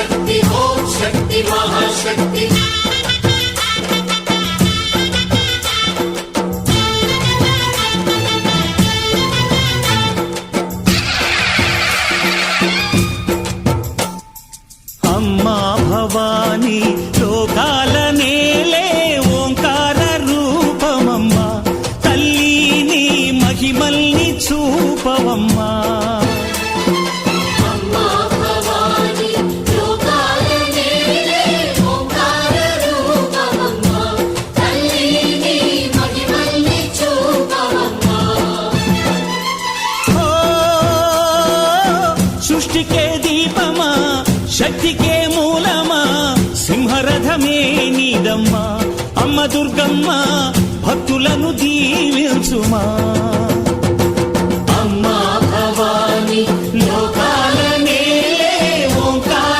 శక్తి ఓం శక్తి మహాశక్తి అమ్మా భవానీ లోకాల నేలే ఓంకార రూపమమ్మా తల్లిని మహిమల్ని చూపవమ్మా సృష్టికే దీపమా శక్తికే మూలమా సింహరథమే నీదమ్మా అమ్మ దుర్గమ్మ భక్తులను దీవించుమా